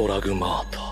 ドラグマータ。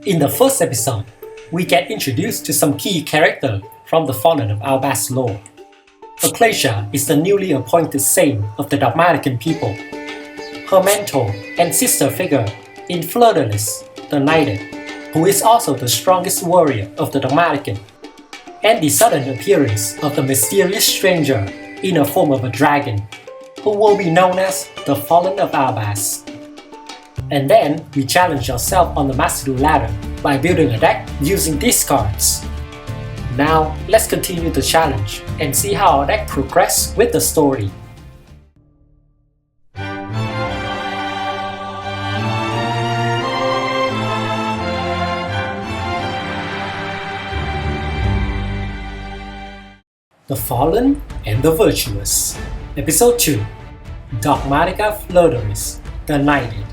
In the first episode, we get introduced to some key characters from the Fallen of Albaz lore. Ecclesia is the newly appointed saint of the Dogmatican people. Her mentor and sister figure in Fleur-de-Lis, the Knighted, who is also the strongest warrior of the Dogmatican, and the sudden appearance of the mysterious stranger in the form of a dragon, who will be known as the Fallen of Albaz. And then we challenge ourselves on the masterduel ladder by building a deck using these cards. Now let's continue the challenge and see how our deck progresses with the story. The Fallen and the Virtuous. Episode 2. Dogmatika Fleur-de-Lis, the Knighted.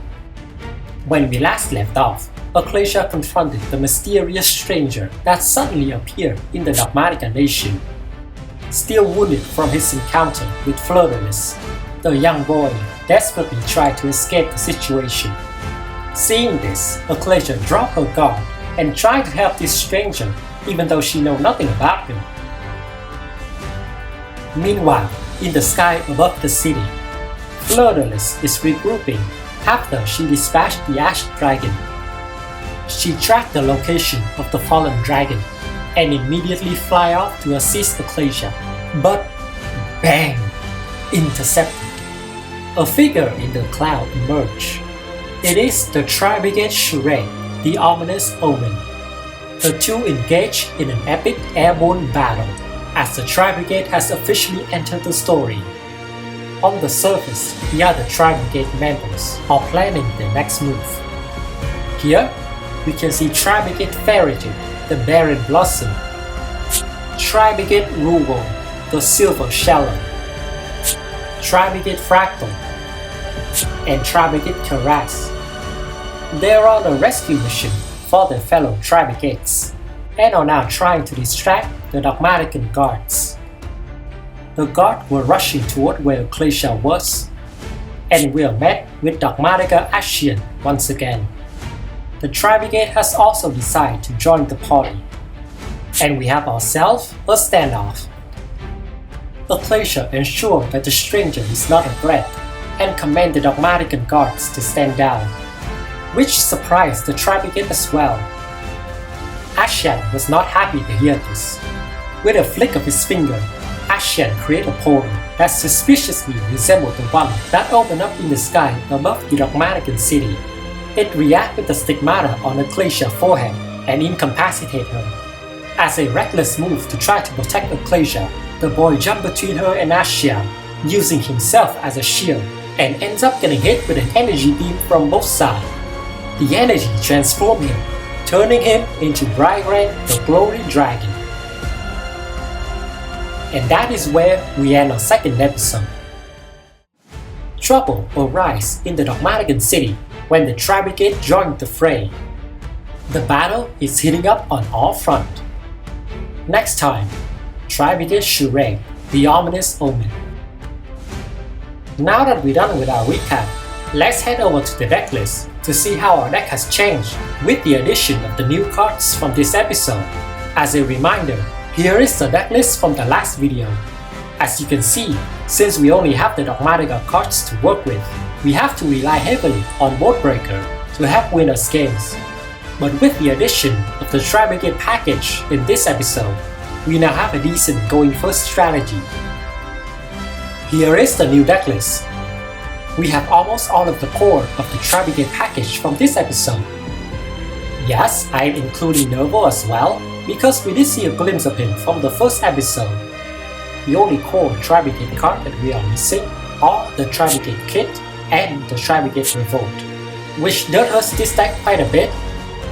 When we last left off, Ecclesia confronted the mysterious stranger that suddenly appeared in the Dogmatika nation. Still wounded from his encounter with Fleur-de-Lis, the young boy desperately tried to escape the situation. Seeing this, Ecclesia dropped her guard and tried to help this stranger even though she knew nothing about him. Meanwhile, in the sky above the city, Fleur-de-Lis is regrouping after she dispatched the Ash Dragon. She tracked the location of the fallen dragon and immediately fly off to assist Ecclesia, but bang! Intercepted. A figure in the cloud emerged. It is the Tri-Brigade charade, the ominous omen. The two engage in an epic airborne battle as the Tri-Brigade has officially entered the story. On the surface, the other Tri-Brigade members are planning their next move. Here, we can see Tri-Brigade Fairytale, the Barren Blossom, Tri-Brigade Rugal, the Silver Shallow, Tri-Brigade Fractal, and Tri-Brigade Karas. They are on a rescue mission for their fellow Tri-Brigades and are now trying to distract the Dogmatican guards. The guards were rushing toward where Ecclesia was, and we are met with Dogmatika Ascian once again. The Tri-Brigade has also decided to join the party, and we have ourselves a standoff. Ecclesia ensured that the stranger is not a threat and command the Dogmatican guards to stand down, which surprised the Tri-Brigade as well. Ascian was not happy to hear this. With a flick of his finger, Ascian created a portal that suspiciously resembled the one that opened up in the sky above the Dogmatican city. It reacted with the stigmata on Ecclesia's forehead and incapacitated her. As a reckless move to try to protect Ecclesia, the boy jumps between her and Ashiya, using himself as a shield, and ends up getting hit with an energy beam from both sides. The energy transforms him, turning him into Tri-Brigade, the Glory Dragon. And that is where we end our second episode. Trouble arises in the Dogmatika city when the Tri-Brigade joined the fray. The battle is heating up on all fronts. Next time, Tri-Brigade Shurei, the ominous omen. Now that we're done with our recap, let's head over to the decklist to see how our deck has changed with the addition of the new cards from this episode. As a reminder, here is the decklist from the last video. As you can see, since we only have the Dogmatika cards to work with, we have to rely heavily on Boardbreaker to help win us games. But with the addition of the Tri-Brigade package in this episode, we now have a decent going first strategy. Here is the new decklist. We have almost all of the core of the Tri-Brigade package from this episode. Yes, I am including Nervo as well, because we did see a glimpse of him from the first episode. The only core Tri-Brigade card that we are missing are the Tri-Brigade Kit and the Tri-Brigade Revolt, which does hurt this deck quite a bit,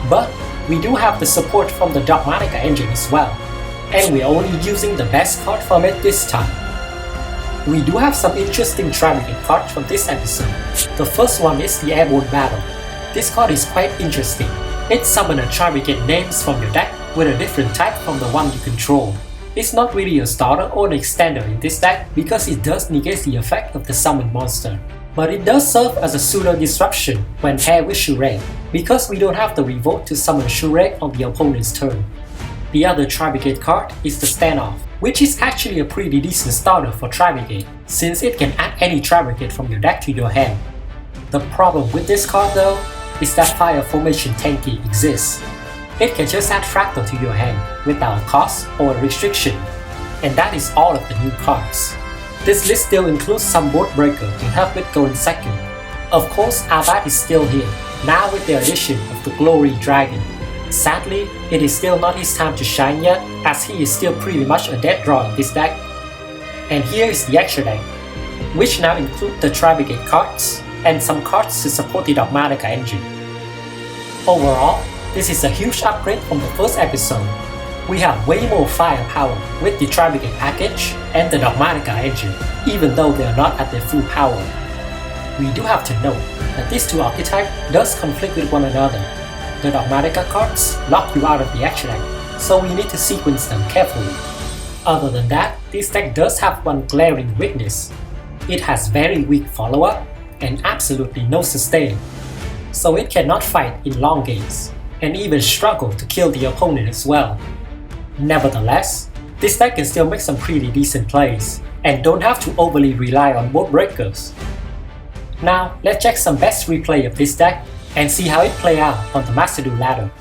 but we do have the support from the Dogmatika engine as well, and we are only using the best card from it this time. We do have some interesting Tri-Brigade cards from this episode. The first one is the Airborne Battle. This card is quite interesting. It summons a Tri-Brigade names from your deck with a different type from the one you control. It's not really a starter or an extender in this deck because it does negate the effect of the summoned monster. But it does serve as a pseudo disruption when paired with Shurei, because we don't have the Revolt to summon Shurei on the opponent's turn. The other Tri-Brigade card is the Standoff, which is actually a pretty decent starter for Tri-Brigade, since it can add any Tri-Brigade from your deck to your hand. The problem with this card though, is that Fire Formation Tanky exists. It can just add Fractal to your hand without a cost or a restriction, and that is all of the new cards. This list still includes some Boardbreaker to help it go in second. Of course, Albaz is still here, now with the addition of the Glory Dragon. Sadly, it is still not his time to shine yet, as he is still pretty much a dead draw in this deck. And here is the extra deck, which now include the Tri-Brigade cards and some cards to support the Dogmatika engine. Overall, this is a huge upgrade from the first episode. We have way more firepower with the Tri-Brigade package and the Dogmatika engine, even though they are not at their full power. We do have to note that these two archetypes does conflict with one another. The Dogmatika cards lock you out of the action deck, so we need to sequence them carefully. Other than that, this deck does have one glaring weakness. It has very weak follow-up and absolutely no sustain, so it cannot fight in long games, and even struggle to kill the opponent as well. Nevertheless, this deck can still make some pretty decent plays, and don't have to overly rely on Boardbreakers. Now, let's check some best replay of this deck and see how it plays out on the Master Duel ladder.